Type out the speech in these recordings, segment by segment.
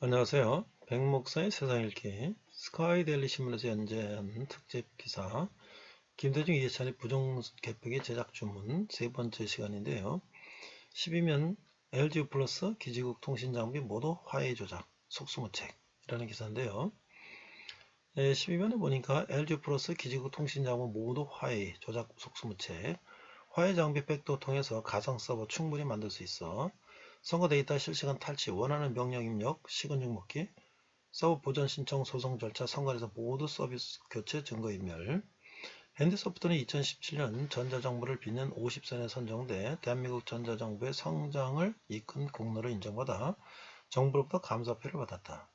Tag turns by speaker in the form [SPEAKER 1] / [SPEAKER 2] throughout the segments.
[SPEAKER 1] 안녕하세요. 백목사의 세상 읽기 스카이데일리 신문에서 연재한 특집 기사 김대중 이해찬의 부정개폐기 제작 주문 세 번째 시간인데요. 12면 LG 플러스 기지국 통신장비 모두 화해 조작 속수무책이라는 기사인데요. 12면에 보니까 LG 플러스 기지국 통신장비 모두 화해 조작 속수무책 화해 장비 백도 통해서 가상 서버 충분히 만들 수 있어 선거 데이터 실시간 탈취 원하는 명령 입력 시근증 먹기 서버 보전 신청 소송 절차 선관에서 모두 서비스 교체 증거인멸 핸드소프트는 2017년 전자정부를 빛낸 50선에 선정돼 대한민국 전자정부의 성장을 이끈 공로를 인정받아 정부로부터 감사표를 받았다.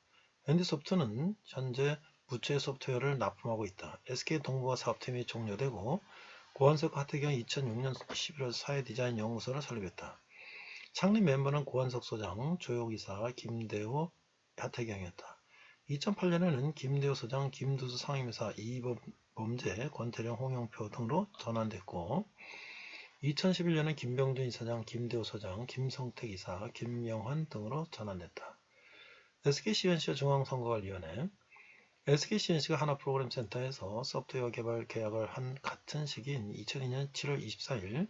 [SPEAKER 1] 핸드소프트는 현재 부채 소프트웨어를 납품하고 있다. SK동부가 사업팀이 종료되고 고한석 하태경 2006년 11월 사회 디자인 연구소를 설립했다. 창립 멤버는 고한석 소장, 조효기사, 김대호, 하태경이었다. 2008년에는 김대호 소장, 김두수 상임이사, 이범재, 권태령, 홍영표 등으로 전환됐고 2011년엔 김병준 이사장, 김대호 소장, 김성택 이사, 김영환 등으로 전환됐다. SKCNC와 중앙선거관리위원회 SKCNC가 하나프로그램센터에서 소프트웨어 개발 계약을 한 같은 시기인 2002년 7월 24일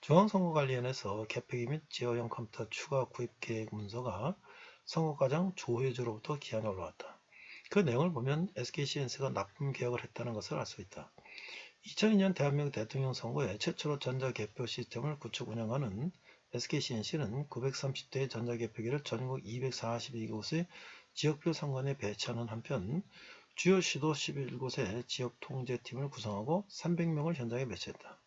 [SPEAKER 1] 중앙선거관리위원회에서 개폐기 및 제어용 컴퓨터 추가 구입 계획 문서가 선거과장 조회주로부터 기한이 올라왔다. 그 내용을 보면 SKCNC가 납품 계약을 했다는 것을 알 수 있다. 2002년 대한민국 대통령 선거에 최초로 전자개표 시스템을 구축 운영하는 SKCNC는 930대의 전자개표기를 전국 242곳의 지역별 선관위에 배치하는 한편 주요 시도 11곳의 지역통제팀을 구성하고 300명을 현장에 배치했다.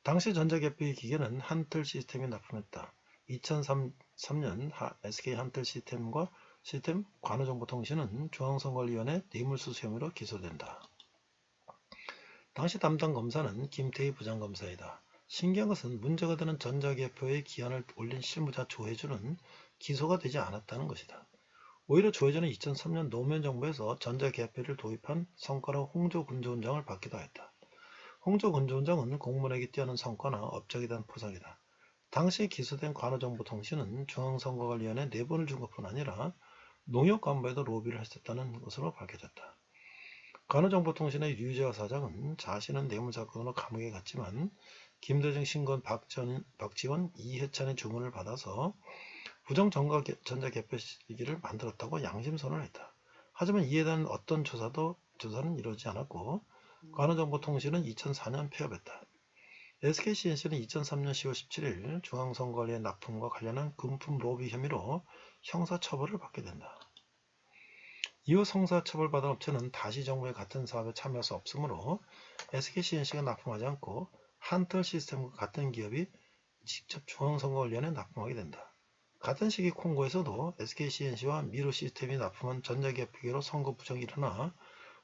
[SPEAKER 1] 당시 전자개표기 기계는 한틀 시스템이 납품했다. 2003년 SK 한틀 시스템과 시스템 관우정보통신은 중앙선거관리위원회 뇌물수수 혐의로 기소된다. 당시 담당 검사는 김태희 부장검사이다. 신기한 것은 문제가 되는 전자개표의 기한을 올린 실무자 조혜주는 기소가 되지 않았다는 것이다. 오히려 조혜주는 2003년 노무현 정부에서 전자개표를 도입한 성과로 홍조군조원장을 받기도 했다. 홍조군조원장은 공무원에게 뛰어난 성과나 업적에 대한 포상이다. 당시 기소된 관우정보통신은 중앙선거관리위원회 내분을 준 것뿐 아니라 농협관부에도 로비를 했었다는 것으로 밝혀졌다. 관우정보통신의 류재화 사장은 자신은 뇌물사건으로 감옥에 갔지만 김대중, 신건, 박지원, 이해찬의 주문을 받아서 부정 전자개표 시기를 만들었다고 양심선언을 했다. 하지만 이에 대한 어떤 조사는 이루어지지 않았고 관우정보통신은 2004년 폐업했다. SKCNC는 2003년 10월 17일 중앙선거관리의 납품과 관련한 금품 로비 혐의로 형사처벌을 받게 된다. 이후 형사처벌받은 업체는 다시 정부의 같은 사업에 참여할 수 없으므로 SKCNC가 납품하지 않고 한틀 시스템과 같은 기업이 직접 중앙선거관리원에 납품하게 된다. 같은 시기 콩고에서도 SKCNC와 미르 시스템이 납품한 전자개표기로 선거 부정이 일어나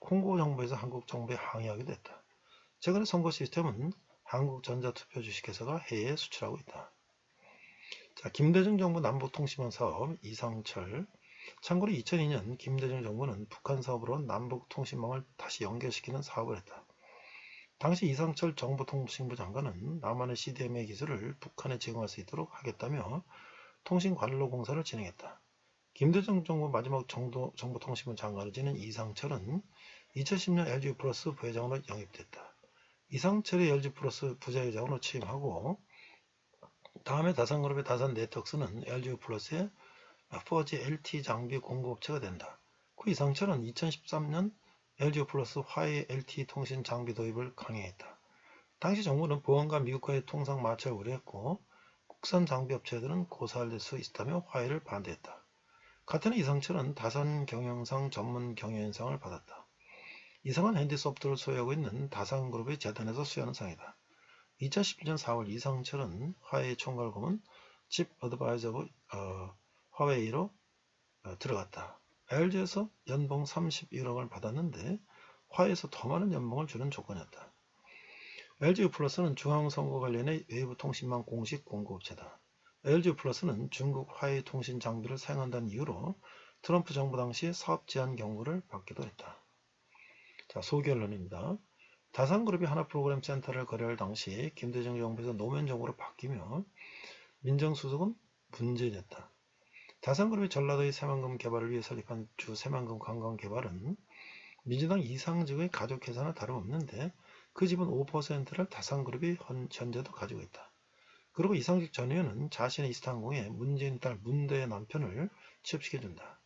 [SPEAKER 1] 콩고 정부에서 한국 정부에 항의하기도 했다. 최근에 선거 시스템은 한국전자투표 주식회사가 해외에 수출하고 있다. 자, 김대중 정부 남북통신망 사업 이상철. 참고로 2002년 김대중 정부는 북한 사업으로 남북통신망을 다시 연결시키는 사업을 했다. 당시 이상철 정보통신부 장관은 남한의 CDMA 기술을 북한에 제공할 수 있도록 하겠다며 통신관로공사를 진행했다. 김대중 정부 마지막 정보통신부 장관을 지낸 이상철은 2010년 LG플러스 부회장으로 영입됐다. 이상철이 LG플러스 부회장으로 취임하고 다음에 다산그룹의 다산네트워크스는 LG플러스의 4G LTE 장비 공급업체가 된다. 그 이상철은 2013년 LG플러스 화해 LTE 통신 장비 도입을 강행했다. 당시 정부는 보안과 미국과의 통상 마찰을 우려했고 국산 장비 업체들은 고사할 수 있다며 화해를 반대했다. 같은 해 이상철은 다산 경영상 전문 경영인상을 받았다. 이 상은 핸디소프트를 소유하고 있는 다산그룹의 재단에서 수여하는 상이다. 2017년 4월 이상철은 화해의 총괄금은 칩 어드바이저 화웨이로 들어갔다. LG에서 연봉 31억을 받았는데 화해에서 더 많은 연봉을 주는 조건이었다. LG플러스는 중앙선거관리원의 외부 통신망 공식 공급업체다. LG플러스는 중국 화해 통신 장비를 사용한다는 이유로 트럼프 정부 당시 사업 제한 경고를 받기도 했다. 자, 소결론입니다. 다산그룹이 하나프로그램 센터를 거래할 당시 김대중 정부에서 노무현 정부로 바뀌며 민정수석은 문재인이었다. 다산그룹이 전라도의 새만금 개발을 위해 설립한 주 새만금 관광개발은 민주당 이상직의 가족회사나 다름없는데 그 지분 5%를 다산그룹이 현재도 가지고 있다. 그리고 이상직 전 의원은 자신의 이스타항공에 문재인 딸 문대의 남편을 취업시켜준다.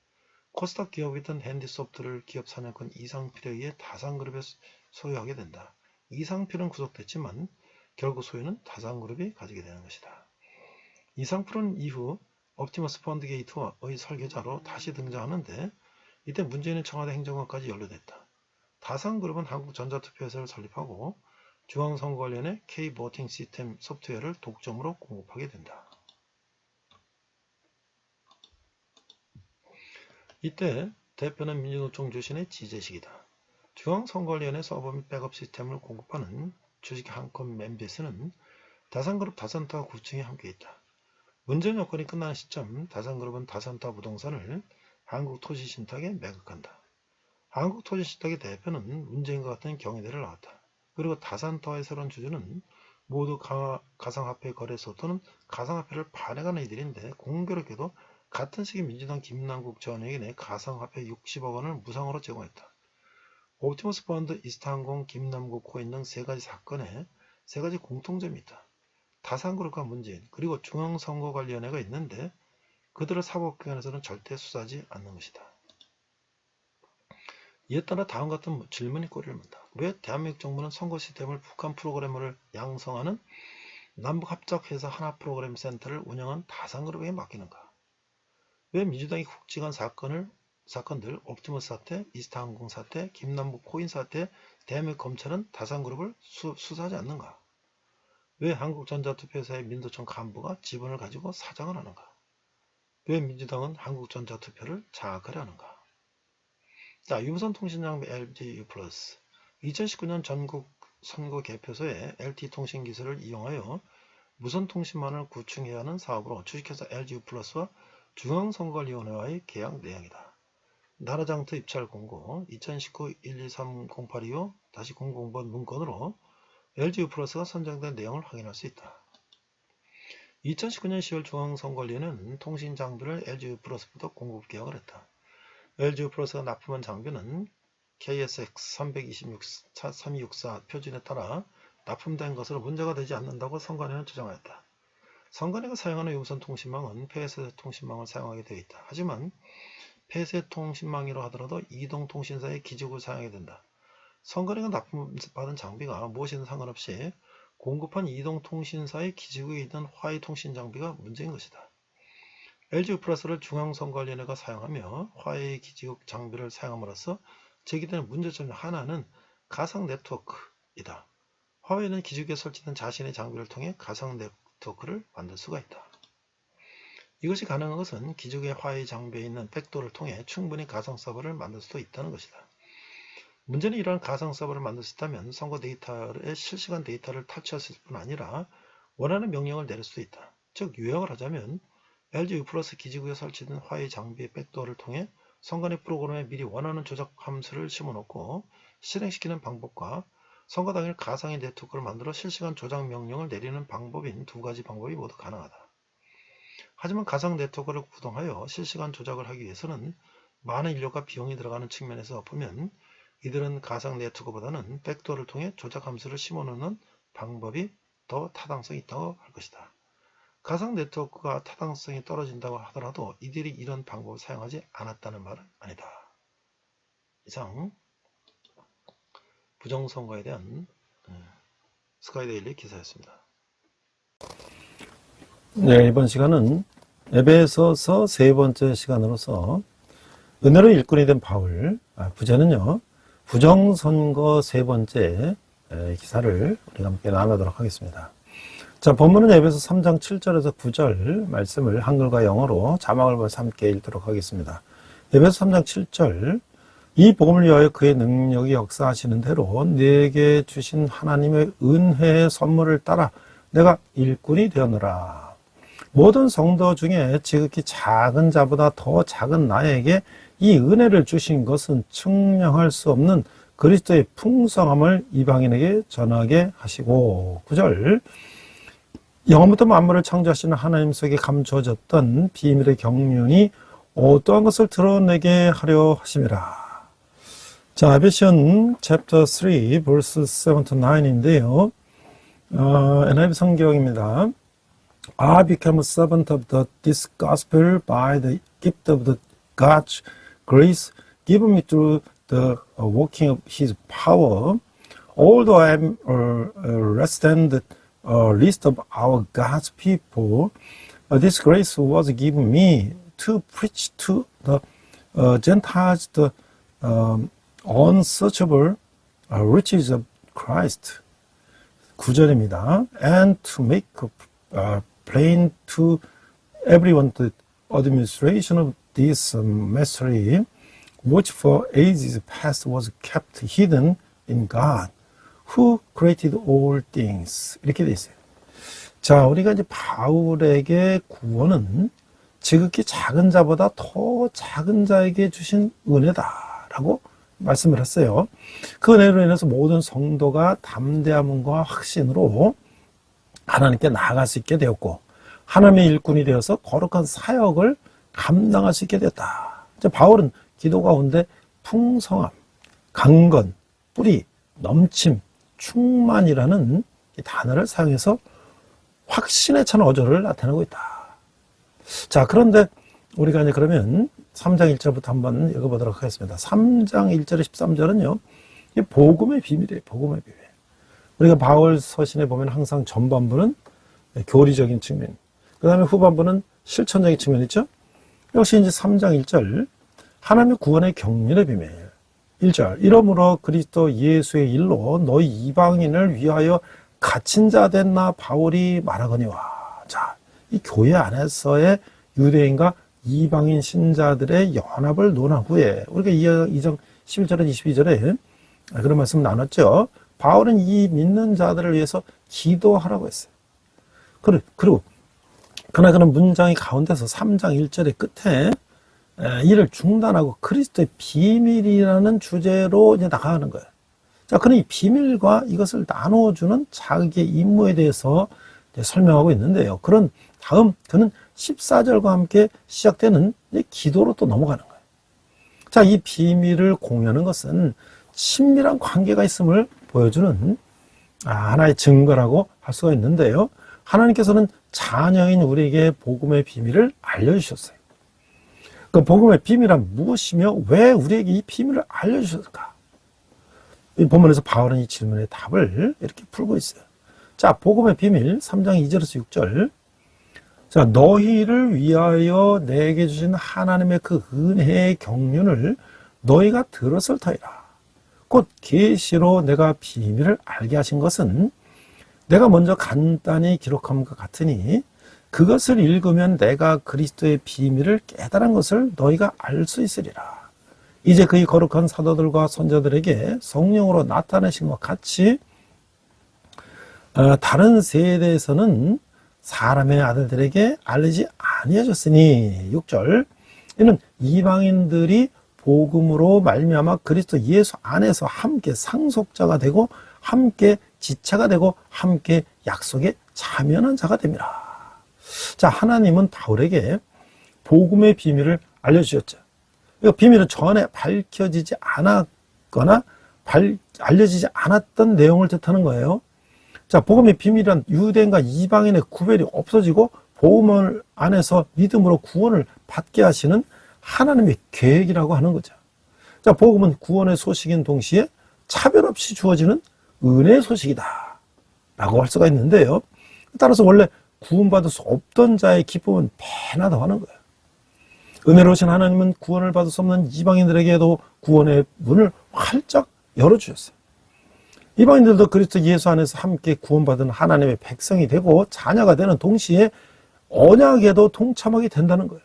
[SPEAKER 1] 코스닥 기업이던 핸디소프트를 기업 사냥꾼 이상필에 의해 다산그룹에 소유하게 된다. 이상필은 구속됐지만 결국 소유는 다산그룹이 가지게 되는 것이다. 이상필은 이후 옵티머스 펀드 게이트의 설계자로 다시 등장하는데 이때 문재인은 청와대 행정관까지 연루됐다. 다산그룹은 한국전자투표회사를 설립하고 중앙선거관리원회 K보팅 시스템 소프트웨어를 독점으로 공급하게 된다. 이때 대표는 민주노총 출신의 지재식이다. 중앙선거관리원회 서버 및 백업 시스템을 공급하는 주식 한컴 멤비스는 다산그룹 다산타워 9층에 함께 있다. 문재인 여건이 끝나는 시점 다산그룹은 다산타워 부동산을 한국토지신탁에 매각한다. 한국토지신탁의 대표는 문재인과 같은 경위대를 나왔다. 그리고 다산타워의 새로운 주주는 모두 가상화폐 거래소 또는 가상화폐를 발행하는 이들인데 공교롭게도 같은 시기 민주당 김남국 전 의원에게 가상화폐 60억 원을 무상으로 제공했다. 옵티머스 펀드, 이스타항공, 김남국 코인 등 세 가지 사건에 세 가지 공통점이 있다. 다산그룹과 문재인 그리고 중앙선거관리위원회가 있는데 그들을 사법기관에서는 절대 수사하지 않는 것이다. 이에 따라 다음 같은 질문이 꼬리를 문다. 왜 대한민국 정부는 선거 시스템을 북한 프로그래머를 양성하는 남북합작회사 하나 프로그램 센터를 운영한 다산그룹에게 맡기는가? 왜 민주당이 굵직한 사건들 옵티머스 사태, 이스타항공 사태, 김남국 코인 사태 대한민국 검찰은 다산그룹을 수사하지 않는가? 왜 한국전자투표회사의 민도청 간부가 지분을 가지고 사장을 하는가? 왜 민주당은 한국전자투표를 장악하려 하는가? 자, 유무선통신장비 LTE+. 2019년 전국 선거 개표소에 LTE 통신 기술을 이용하여 무선통신망을 구축해야 하는 사업으로 주식회사 LGU+와 중앙선거위원회와의 계약 내용이다. 나라장터 입찰 공고 2019-123-0825-00번 문건으로 LGU+가 선정된 내용을 확인할 수 있다. 2019년 10월 중앙선거위원회는 통신장비를 LGU+부터 공급 계약을 했다. LGU+가 납품한 장비는 KSX 324 표준에 따라 납품된 것으로 문제가 되지 않는다고 선관위는 주장하였다. 선관위가 사용하는 유무선 통신망은 폐쇄 통신망을 사용하게 되어 있다. 하지만 폐쇄 통신망이라 하더라도 이동통신사의 기지국을 사용하게 된다. 선관위가 납품받은 장비가 무엇이든 상관없이 공급한 이동통신사의 기지국에 있는 화웨이 통신장비가 문제인 것이다. LGU+를 중앙선거관리위원회가 사용하며 화웨이 기지국 장비를 사용함으로써 제기되는 문제점 중 하나는 가상 네트워크이다. 화웨이는 기지국에 설치된 자신의 장비를 통해 가상 네트워크를 만들 수가 있다. 이것이 가능한 것은 기지국의 화웨이 장비에 있는 백도어를 통해 충분히 가상 서버를 만들 수도 있다는 것이다. 문제는 이러한 가상 서버를 만들 수 있다면 선거 데이터의 실시간 데이터를 탈취했을 뿐 아니라 원하는 명령을 내릴 수도 있다. 즉 요약을 하자면 LGU+ 기지국에 설치된 화웨이 장비의 백도어를 통해 선관위 프로그램에 미리 원하는 조작 함수를 심어놓고 실행시키는 방법과 선거 당일 가상의 네트워크를 만들어 실시간 조작 명령을 내리는 방법인 두 가지 방법이 모두 가능하다. 하지만 가상 네트워크를 구동하여 실시간 조작을 하기 위해서는 많은 인력과 비용이 들어가는 측면에서 보면 이들은 가상 네트워크보다는 백도어를 통해 조작 함수를 심어놓는 방법이 더 타당성이 있다고 할 것이다. 가상 네트워크가 타당성이 떨어진다고 하더라도 이들이 이런 방법을 사용하지 않았다는 말은 아니다. 이상 부정선거에 대한 스카이데일리 기사였습니다.
[SPEAKER 2] 네, 이번 시간은 에베소서 세 번째 시간으로서 은혜로 일꾼이 된 바울, 부제는요, 부정선거 세 번째 기사를 우리가 함께 나누도록 하겠습니다. 자, 본문은 에베소 3장 7절에서 9절 말씀을 한글과 영어로 자막을 보면서 함께 읽도록 하겠습니다. 에베소 3장 7절, 이 복음을 위하여 그의 능력이 역사하시는 대로 내게 주신 하나님의 은혜의 선물을 따라 내가 일꾼이 되었노라. 모든 성도 중에 지극히 작은 자보다 더 작은 나에게 이 은혜를 주신 것은 측량할 수 없는 그리스도의 풍성함을 이방인에게 전하게 하시고. 9절, 영원부터 만물을 창조하시는 하나님 속에 감춰졌던 비밀의 경륜이 어떠한 것을 드러내게 하려 하심이라. 자, 에베시언 chapter 3 verse 7 to 9인데요. NIV 성경입니다. I became a servant of this gospel by the gift of the God's grace given me through the working of His power. Although I am less than the least of our God's people, this grace was given me to preach to the Gentiles the unsearchable riches of Christ. 9절입니다. And to make plain to everyone the administration of this mystery, which for ages past was kept hidden in God, who created all things. 이렇게 되어 있어요. 자, 우리가 이제 바울에게 구원은 지극히 작은 자보다 더 작은 자에게 주신 은혜다라고 말씀을 했어요. 그 은혜로 인해서 모든 성도가 담대함과 확신으로 하나님께 나아갈 수 있게 되었고, 하나님의 일꾼이 되어서 거룩한 사역을 감당할 수 있게 되었다. 바울은 기도 가운데 풍성함, 강건, 뿌리, 넘침, 충만이라는 이 단어를 사용해서 확신에 찬 어조를 나타내고 있다. 자, 그런데 우리가 이제 그러면 3장 1절부터 한번 읽어보도록 하겠습니다. 3장 1절에 13절은요, 이 복음의 비밀이에요. 복음의 비밀. 우리가 바울 서신에 보면 항상 전반부는 교리적인 측면, 그 다음에 후반부는 실천적인 측면이 있죠. 역시 이제 3장 1절, 하나님의 구원의 경륜의 비밀. 1절, 이러므로 그리스도 예수의 일로 너희 이방인을 위하여 갇힌 자 된 나 바울이 말하거니와. 자, 이 교회 안에서의 유대인과 이방인 신자들의 연합을 논한 후에 우리가 2장 11절에 22절에 그런 말씀 나눴죠. 바울은 이 믿는 자들을 위해서 기도하라고 했어요. 그리고 그러나 그런 문장이 가운데서 3장 1절의 끝에 이를 중단하고 그리스도의 비밀이라는 주제로 이제 나가는 거예요. 자, 그는 이 비밀과 이것을 나눠주는 자기의 임무에 대해서 설명하고 있는데요. 그런 다음 그는 14절과 함께 시작되는 기도로 또 넘어가는 거예요. 자, 이 비밀을 공유하는 것은 친밀한 관계가 있음을 보여주는 하나의 증거라고 할 수가 있는데요. 하나님께서는 자녀인 우리에게 복음의 비밀을 알려주셨어요. 그 복음의 비밀은 무엇이며 왜 우리에게 이 비밀을 알려주셨을까? 이 본문에서 바울은 이 질문의 답을 이렇게 풀고 있어요. 자, 복음의 비밀 3장 2절에서 6절. 자, 너희를 위하여 내게 주신 하나님의 그 은혜의 경륜을 너희가 들었을 터이라. 곧 계시로 내가 비밀을 알게 하신 것은 내가 먼저 간단히 기록함과 같으니 그것을 읽으면 내가 그리스도의 비밀을 깨달은 것을 너희가 알 수 있으리라. 이제 그의 거룩한 사도들과 선자들에게 성령으로 나타내신 것 같이 다른 세대에서는 사람의 아들들에게 알리지 아니하셨으니. 6절, 이는 이방인들이 복음으로 말미암아 그리스도 예수 안에서 함께 상속자가 되고 함께 지체가 되고 함께 약속에 참여하는 자가 됩니다. 자, 하나님은 바울에게 복음의 비밀을 알려주셨죠. 이 비밀은 전에 밝혀지지 않았거나 알려지지 않았던 내용을 뜻하는 거예요. 자, 복음의 비밀은 유대인과 이방인의 구별이 없어지고 복음 안에서 믿음으로 구원을 받게 하시는 하나님의 계획이라고 하는 거죠. 자, 복음은 구원의 소식인 동시에 차별 없이 주어지는 은혜의 소식이다 라고 할 수가 있는데요. 따라서 원래 구원받을 수 없던 자의 기쁨은 배나 더하는 거예요. 은혜로우신 하나님은 구원을 받을 수 없는 이방인들에게도 구원의 문을 활짝 열어주셨어요. 이방인들도 그리스도 예수 안에서 함께 구원받은 하나님의 백성이 되고 자녀가 되는 동시에 언약에도 동참하게 된다는 거예요.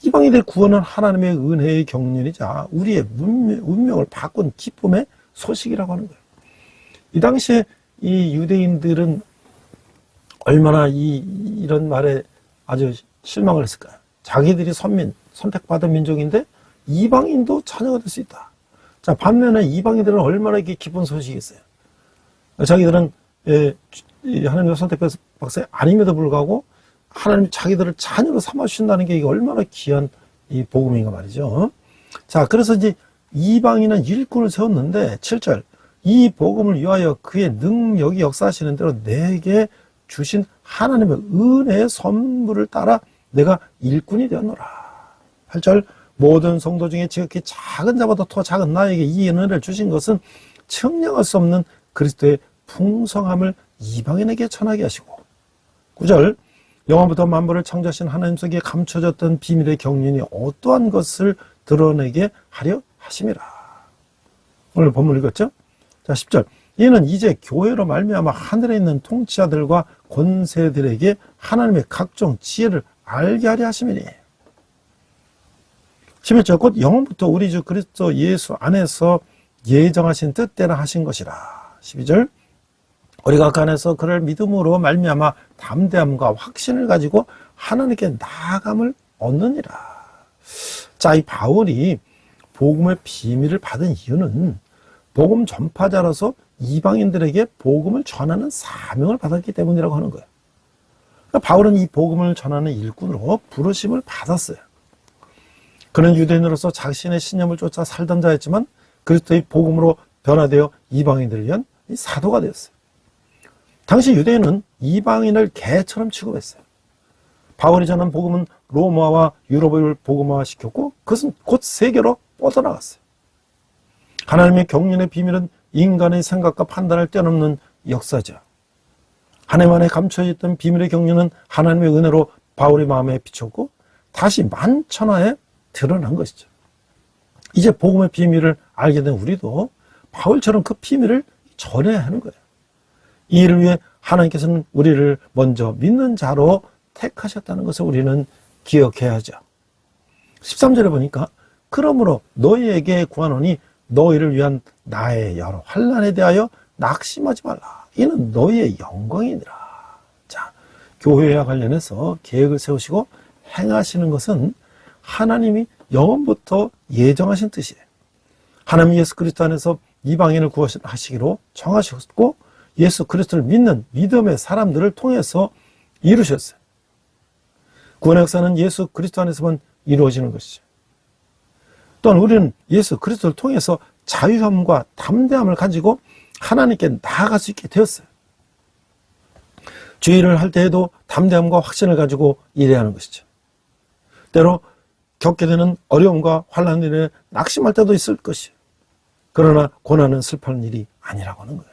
[SPEAKER 2] 이방인들의 구원은 하나님의 은혜의 경륜이자 우리의 운명을 바꾼 기쁨의 소식이라고 하는 거예요. 이 당시에 이 유대인들은 얼마나 이런 말에 아주 실망을 했을까요? 자기들이 선택받은 민족인데 이방인도 자녀가 될 수 있다. 자, 반면에 이방인들은 얼마나 이게 기쁜 소식이겠어요. 자기들은 하나님의 선택해서 박사님 아님에도 불구하고 하나님이 자기들을 자녀로 삼아주신다는 게 이게 얼마나 귀한 이 복음인가 말이죠. 자, 그래서 이제 이방인은 일꾼을 세웠는데 7절 이 복음을 위하여 그의 능력이 역사하시는 대로 내게 주신 하나님의 은혜의 선물을 따라 내가 일꾼이 되었노라. 8절 모든 성도 중에 지극히 작은 자보다 더 작은 나에게 이 은혜를 주신 것은 측량할 수 없는 그리스도의 풍성함을 이방인에게 전하게 하시고 9절 영원부터 만물을 창조하신 하나님 속에 감춰졌던 비밀의 경륜이 어떠한 것을 드러내게 하려 하심이라. 오늘 본문 읽었죠? 자, 10절 이는 이제 교회로 말미암아 하늘에 있는 통치자들과 권세들에게 하나님의 각종 지혜를 알게 하려 하심이니 11절 곧 영원부터 우리 주 그리스도 예수 안에서 예정하신 뜻대로 하신 것이라. 12절 우리가 그 안에서 그를 믿음으로 말미암아 담대함과 확신을 가지고 하나님께 나아감을 얻느니라. 자, 이 바울이 복음의 비밀을 받은 이유는 복음 전파자로서 이방인들에게 복음을 전하는 사명을 받았기 때문이라고 하는 거예요. 그러니까 바울은 이 복음을 전하는 일꾼으로 부르심을 받았어요. 그는 유대인으로서 자신의 신념을 쫓아 살던 자였지만 그리스도의 복음으로 변화되어 이방인들을 위한 사도가 되었어요. 당시 유대인은 이방인을 개처럼 취급했어요. 바울이 전한 복음은 로마와 유럽을 복음화시켰고 그것은 곧 세계로 뻗어나갔어요. 하나님의 경륜의 비밀은 인간의 생각과 판단을 뛰어넘는 역사죠. 하나님 안에 감춰있던 비밀의 경륜은 하나님의 은혜로 바울의 마음에 비쳤고 다시 만천하에 드러난 것이죠. 이제 복음의 비밀을 알게 된 우리도 바울처럼 그 비밀을 전해야 하는 거예요. 이 일을 위해 하나님께서는 우리를 먼저 믿는 자로 택하셨다는 것을 우리는 기억해야 하죠. 13절에 보니까 그러므로 너희에게 구하노니 너희를 위한 나의 여러 환난에 대하여 낙심하지 말라. 이는 너희의 영광이니라. 자, 교회와 관련해서 계획을 세우시고 행하시는 것은 하나님이 영원부터 예정하신 뜻이에요. 하나님 예수 그리스도 안에서 이방인을 구하시기로 정하셨고 예수 그리스도를 믿는 믿음의 사람들을 통해서 이루셨어요. 구원의 역사는 예수 그리스도 안에서만 이루어지는 것이죠. 또한 우리는 예수 그리스도를 통해서 자유함과 담대함을 가지고 하나님께 나아갈 수 있게 되었어요. 주의를 할 때에도 담대함과 확신을 가지고 일해야 하는 것이죠. 때로 겪게 되는 어려움과 환난에 낙심할 때도 있을 것이에요. 그러나 고난은 슬퍼하는 일이 아니라고 하는 거예요.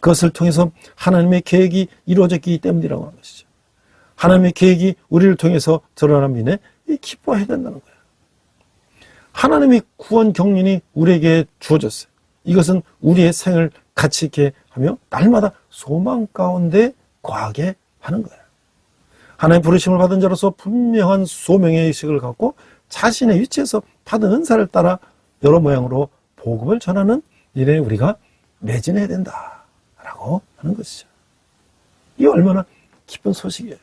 [SPEAKER 2] 그것을 통해서 하나님의 계획이 이루어졌기 때문이라고 하는 것이죠. 하나님의 계획이 우리를 통해서 드러남이네 기뻐해야 된다는 거예요. 하나님의 구원 경륜이 우리에게 주어졌어요. 이것은 우리의 생을 가치 있게 하며 날마다 소망 가운데 거하게 하는 거예요. 하나님의 부르심을 받은 자로서 분명한 소명의 의식을 갖고 자신의 위치에서 받은 은사를 따라 여러 모양으로 복음을 전하는 일에 우리가 매진해야 된다라고 하는 것이죠. 이게 얼마나 기쁜 소식이에요.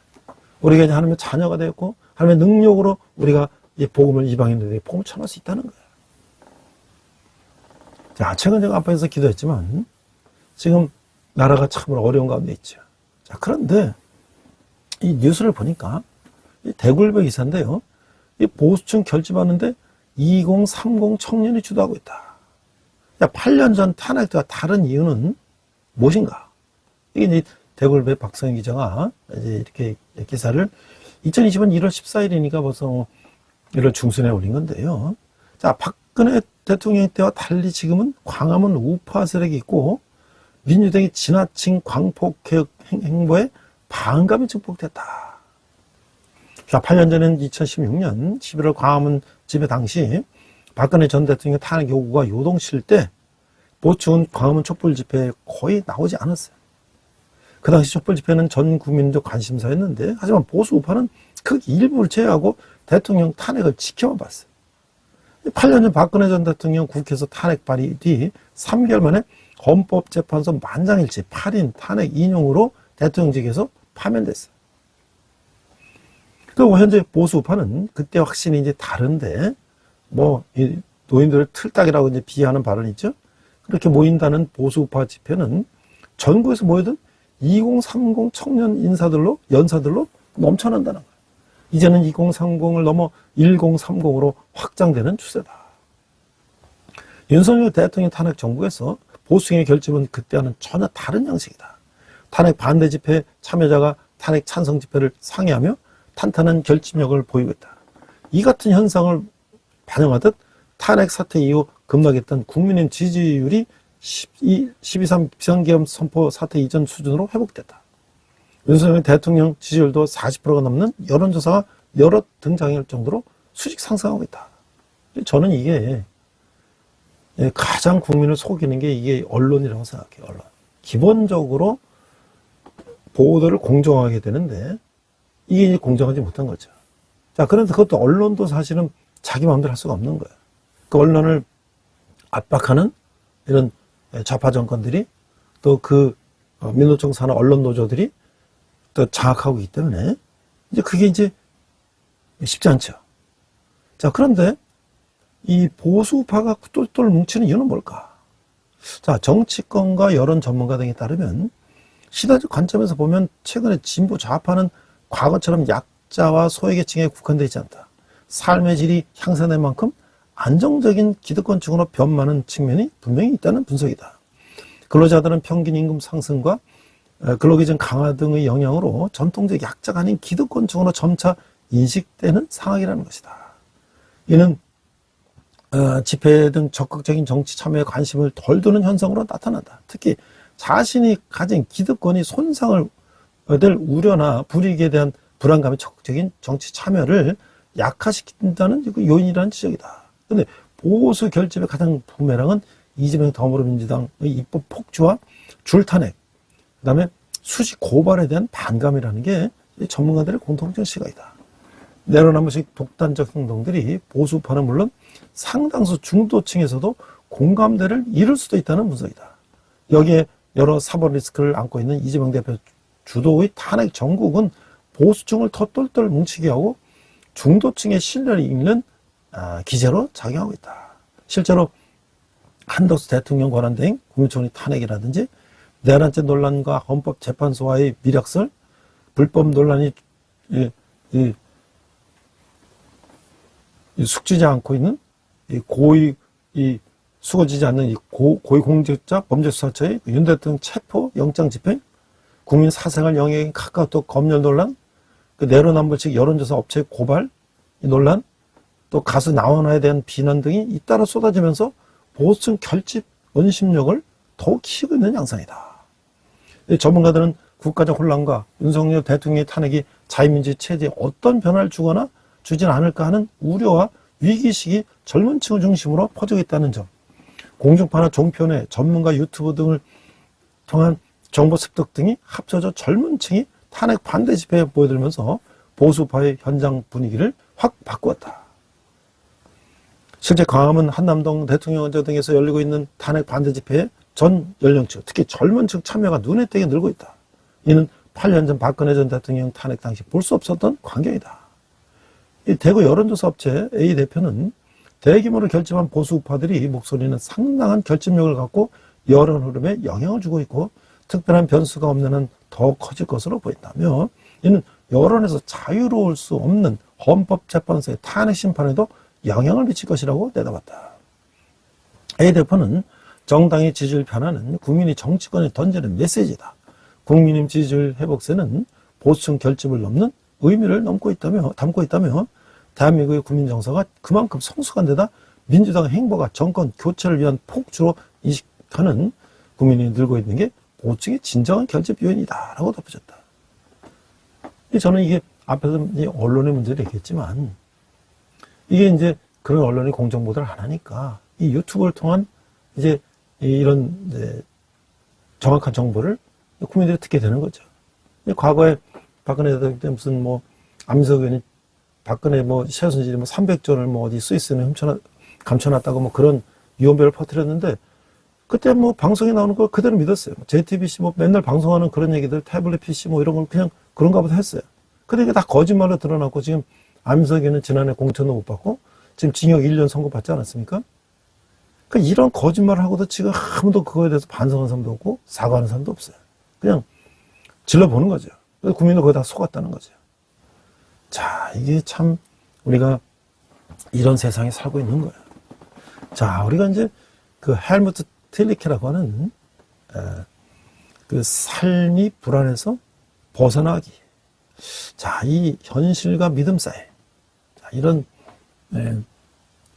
[SPEAKER 2] 우리가 이제 하나님의 자녀가 되었고 하나님의 능력으로 우리가 이 복음을 이방인들에게 복음을 전할 수 있다는 거예요. 자, 최근 제가 앞에서 기도했지만 지금 나라가 참으로 어려운 가운데 있죠. 자, 그런데 이 뉴스를 보니까 이 대굴배 기사인데요. 이 보수층 결집하는데 2030 청년이 주도하고 있다. 8년 전 탄핵 때와 다른 이유는 무엇인가? 이게 이제 대굴배 박성희 기자가 이제 이렇게 기사를 2020년 1월 14일이니까 벌써 1월 중순에 올린 건데요. 자, 박근혜 대통령 때와 달리 지금은 광화문 우파 세력이 있고 민주당이 지나친 광폭개혁 행보에 반감이 증폭됐다. 자, 8년 전인 2016년 11월 광화문 집회 당시 박근혜 전 대통령 탄핵 요구가 요동칠 때 보충은 광화문 촛불 집회에 거의 나오지 않았어요. 그 당시 촛불 집회는 전 국민적 관심사였는데 하지만 보수 우파는 그 일부를 제외하고 대통령 탄핵을 지켜만 봤어요. 8년 전 박근혜 전 대통령 국회에서 탄핵 발의 뒤 3개월 만에 헌법재판소 만장일치 8인 탄핵 인용으로 대통령직에서 파면됐어요. 그리고 현재 보수 우파는 그때 확신이 이제 다른데 이 노인들을 틀딱이라고 이제 비하하는 발언이 있죠. 그렇게 모인다는 보수 우파 집회는 전국에서 모여든 2030 청년 연사들로 넘쳐난다는 거예요. 이제는 2030을 넘어 1030으로 확장되는 추세다. 윤석열 대통령 탄핵 정부에서 보수행의 결집은 그때와는 전혀 다른 양식이다. 탄핵 반대 집회 참여자가 탄핵 찬성 집회를 상회하며 탄탄한 결집력을 보이고 있다. 이 같은 현상을 반영하듯 탄핵 사태 이후 급락했던 국민의 지지율이 12.3 비상계엄 선포 사태 이전 수준으로 회복됐다. 윤석열 대통령 지지율도 40%가 넘는 여론조사가 여러 등장할 정도로 수직 상승하고 있다. 저는 이게 가장 국민을 속이는 게 이게 언론이라고 생각해요. 언론. 기본적으로 보도를 공정하게 되는데 이게 이제 공정하지 못한 거죠. 자, 그런데 그것도 언론도 사실은 자기 마음대로 할 수가 없는 거예요. 그 언론을 압박하는 이런 좌파 정권들이 또 그 민노총 산하 언론 노조들이 또 장악하고 있기 때문에 이제 그게 이제 쉽지 않죠. 자, 그런데 이 보수파가 똘똘 뭉치는 이유는 뭘까? 자, 정치권과 여론 전문가 등에 따르면 시대적 관점에서 보면 최근에 진보 좌파는 과거처럼 약자와 소외계층에 국한되어 있지 않다. 삶의 질이 향상된 만큼 안정적인 기득권층으로 변하는 측면이 분명히 있다는 분석이다. 근로자들은 평균 임금 상승과 근로기준 강화 등의 영향으로 전통적 약자가 아닌 기득권층으로 점차 인식되는 상황이라는 것이다. 이는 집회 등 적극적인 정치 참여에 관심을 덜 두는 현상으로 나타난다. 특히 자신이 가진 기득권이 손상을 될 우려나 불이익에 대한 불안감에 적극적인 정치 참여를 약화시킨다는 요인이라는 지적이다. 그런데 보수 결집의 가장 부메랑은 이재명 더불어민주당의 입법 폭주와 줄탄핵, 그 다음에 수직 고발에 대한 반감이라는 게 전문가들의 공통적 시각이다. 내로남불식 독단적 행동들이 보수파는 물론 상당수 중도층에서도 공감대를 이룰 수도 있다는 분석이다. 여기에 여러 사법 리스크를 안고 있는 이재명 대표 주도의 탄핵 정국은 보수층을 더 똘똘 뭉치게 하고 중도층의 신뢰를 잃는 기제로 작용하고 있다. 실제로 한덕수 대통령 권한대행 국무총리 탄핵이라든지 내란죄 논란과 헌법재판소와의 미락설, 불법 논란이 숙지지 않고 있는 수거지지 않는 고위공직자 범죄수사처의 윤 대통령 체포 영장 집행, 국민 사생활 영역인 카카오톡 검열 논란, 그 내로남불식 여론조사 업체 고발 논란, 또 가수 나훈아에 대한 비난 등이 잇따라 쏟아지면서 보수층 결집 원심력을 더욱 키우고 있는 양상이다. 전문가들은 국가적 혼란과 윤석열 대통령의 탄핵이 자유민주주의 체제에 어떤 변화를 주거나 주진 않을까 하는 우려와 위기의식이 젊은 층을 중심으로 퍼지고 있다는 점, 공중파나 종편의 전문가 유튜브 등을 통한 정보 습득 등이 합쳐져 젊은 층이 탄핵 반대 집회에 보여들면서 보수파의 현장 분위기를 확 바꾸었다. 실제 광화문 한남동 대통령원전 등에서 열리고 있는 탄핵 반대 집회에 전 연령층, 특히 젊은 층 참여가 눈에 띄게 늘고 있다. 이는 8년 전 박근혜 전 대통령 탄핵 당시 볼 수 없었던 광경이다. 이 대구 여론조사 업체 A 대표는 대규모로 결집한 보수파들이 목소리는 상당한 결집력을 갖고 여론 흐름에 영향을 주고 있고 특별한 변수가 없는 한 더 커질 것으로 보인다며, 이는 여론에서 자유로울 수 없는 헌법재판소의 탄핵 심판에도 영향을 미칠 것이라고 내다봤다. A 대표는 정당의 지지율 변화는 국민이 정치권에 던지는 메시지다. 국민의 지지율 회복세는 보수층 결집을 넘는 의미를 담고 있다며 대한민국의 국민 정서가 그만큼 성숙한 데다 민주당의 행보가 정권 교체를 위한 폭주로 인식하는 국민이 늘고 있는 게 보수층의 진정한 결집 요인이다라고 덧붙였다. 저는 이게 앞에서 언론의 문제를 얘기했지만 이게 이제 그런 언론이 공정 보도를 안 하니까 이 유튜브를 통한 이제 이런 이제 정확한 정보를 국민들이 듣게 되는 거죠. 과거에 박근혜 대통령 때 무슨 안민석 의원이 박근혜 최순실이 300조를 어디 스위스는 감춰놨다고 그런 유언배를 퍼뜨렸는데 그때 방송에 나오는 걸 그대로 믿었어요. JTBC 맨날 방송하는 그런 얘기들, 태블릿 PC 이런 걸 그냥 그런가 보다 했어요. 근데 이게 다 거짓말로 드러났고 지금 안민석 의원은 지난해 공천도 못 받고 지금 징역 1년 선고받지 않았습니까? 그러니까 이런 거짓말을 하고도 지금 아무도 그거에 대해서 반성하는 사람도 없고 사과하는 사람도 없어요. 그냥 질러보는 거죠. 그래서 국민도 거기다 속았다는 거죠. 자, 이게 참 우리가 이런 세상에 살고 있는 거예요. 자, 우리가 이제 그 헬무트 틸리케라고 하는 그 삶이 불안해서 벗어나기. 자, 이 현실과 믿음 사이. 자, 이런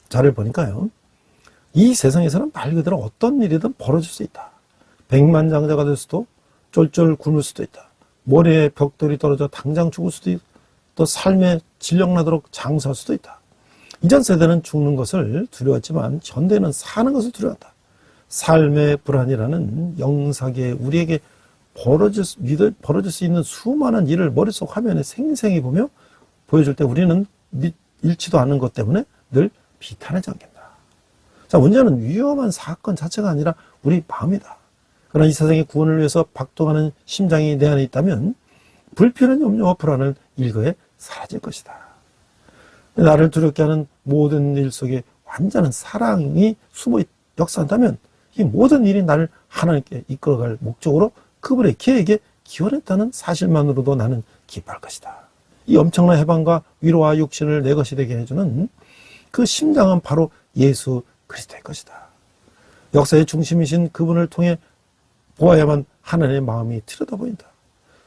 [SPEAKER 2] 자를 보니까요. 이 세상에서는 말 그대로 어떤 일이든 벌어질 수 있다. 백만장자가 될 수도, 쫄쫄 굶을 수도 있다. 모래에 벽돌이 떨어져 당장 죽을 수도 있고, 또 삶에 질력 나도록 장수할 수도 있다. 이전 세대는 죽는 것을 두려웠지만 현대는 사는 것을 두려웠다. 삶의 불안이라는 영상에 우리에게 벌어질 수 있는 수많은 일을 머릿속 화면에 생생히 보며 보여줄 때 우리는 잃지도 않는 것 때문에 늘 비탄하지 않겠다. 자, 문제는 위험한 사건 자체가 아니라 우리 마음이다. 그러나 이 세상의 구원을 위해서 박동하는 심장이 내 안에 있다면 불필요한 염려와 불안을 일거에 사라질 것이다. 나를 두렵게 하는 모든 일 속에 완전한 사랑이 숨어 역사한다면 이 모든 일이 나를 하나님께 이끌어갈 목적으로 그분의 계획에 기원했다는 사실만으로도 나는 기뻐할 것이다. 이 엄청난 해방과 위로와 육신을 내 것이 되게 해주는 그 심장은 바로 예수 그리스도의 것이다. 역사의 중심이신 그분을 통해 보아야만 하나님의 마음이 들여다보인다.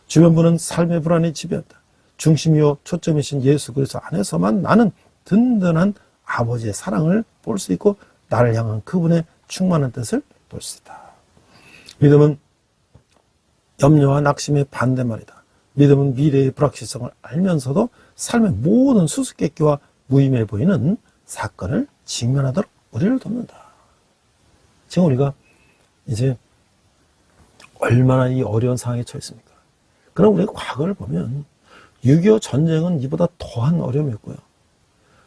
[SPEAKER 2] 주변부는 삶의 불안이 지배한다. 중심이요 초점이신 예수 그리스도 안에서만 나는 든든한 아버지의 사랑을 볼 수 있고 나를 향한 그분의 충만한 뜻을 볼 수 있다. 믿음은 염려와 낙심의 반대말이다. 믿음은 미래의 불확실성을 알면서도 삶의 모든 수수께끼와 무의미해 보이는 사건을 직면하도록 우리를 돕는다. 지금 우리가 이제 얼마나 이 어려운 상황에 처했습니까? 그럼 우리가 과거를 보면 6.25 전쟁은 이보다 더한 어려움이었고요.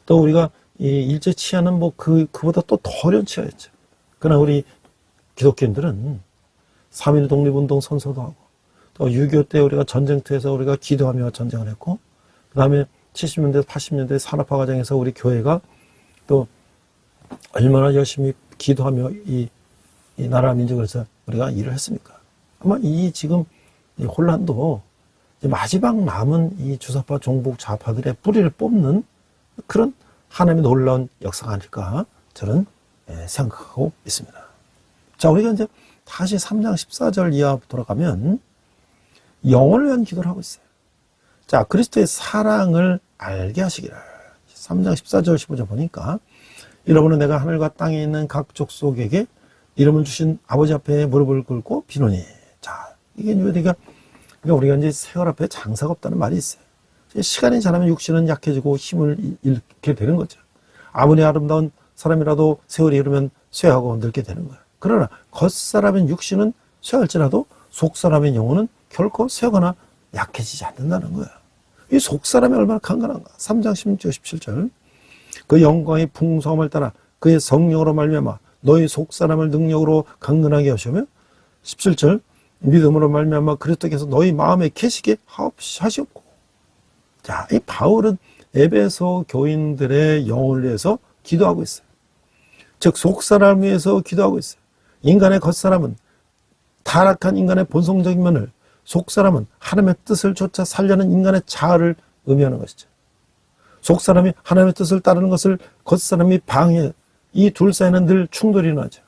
[SPEAKER 2] 또 우리가 이 일제 치하는 그보다 또 더 어려운 치하였죠. 그러나 우리 기독교인들은 3.1 독립운동 선서도 하고 또 6.25 때 우리가 전쟁터에서 우리가 기도하며 전쟁을 했고 그 다음에 70년대 80년대 산업화 과정에서 우리 교회가 또 얼마나 열심히 기도하며 이 나라 민족을 위해서 우리가 일을 했습니까? 아마 이 지금 이 혼란도 마지막 남은 이 주사파 종북 좌파들의 뿌리를 뽑는 그런 하나님의 놀라운 역사가 아닐까 저는 생각하고 있습니다. 자, 우리가 이제 다시 3장 14절 이하 돌아가면 영혼을 위한 기도를 하고 있어요. 자, 그리스도의 사랑을 알게 하시기를. 3장 14절 15절 보니까 이러므로 내가 하늘과 땅에 있는 각 족속에게 이름을 주신 아버지 앞에 무릎을 꿇고 비노니. 자, 이게 그러니까 우리가 이제 세월 앞에 장사가 없다는 말이 있어요. 시간이 지나면 육신은 약해지고 힘을 잃게 되는 거죠. 아무리 아름다운 사람이라도 세월이 흐르면 쇠하고 늙게 되는 거예요. 그러나 겉사람인 육신은 쇠할지라도 속사람의 영혼은 결코 쇠거나 약해지지 않는다는 거예요. 이 속사람이 얼마나 강건한가. 3장 16절 17절 그 영광의 풍성함을 따라 그의 성령으로 말미암아 너희 속사람을 능력으로 강건하게 하시며 17절 믿음으로 말미암아 그리스도께서 너희 마음에 계시게 하시옵고. 자, 이 바울은 에베소 교인들의 영혼을 위해서 기도하고 있어요. 즉 속사람을 위해서 기도하고 있어요. 인간의 겉사람은 타락한 인간의 본성적인 면을, 속사람은 하나님의 뜻을 쫓아 살려는 인간의 자아를 의미하는 것이죠. 속사람이 하나님의 뜻을 따르는 것을 겉사람이 방해, 이 둘 사이는 늘 충돌이 일어나죠.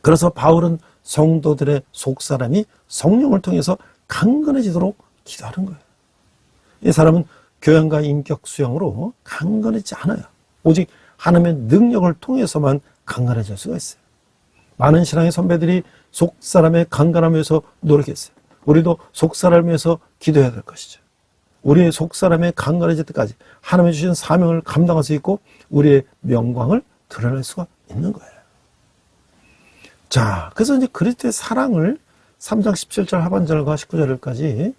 [SPEAKER 2] 그래서 바울은 성도들의 속사람이 성령을 통해서 강건해지도록 기도하는 거예요. 이 사람은 교양과 인격 수양으로 강건해지지 않아요. 오직 하나님의 능력을 통해서만 강건해질 수가 있어요. 많은 신앙의 선배들이 속사람의 강건함을 위해서 노력했어요. 우리도 속사람을 위해서 기도해야 될 것이죠. 우리의 속사람의 강건해질 때까지 하나님이 주신 사명을 감당할 수 있고 우리의 명광을 드러낼 수가 있는 거예요. 자, 그래서 이제 그리스도의 사랑을 3장 17절 하반절과 19절까지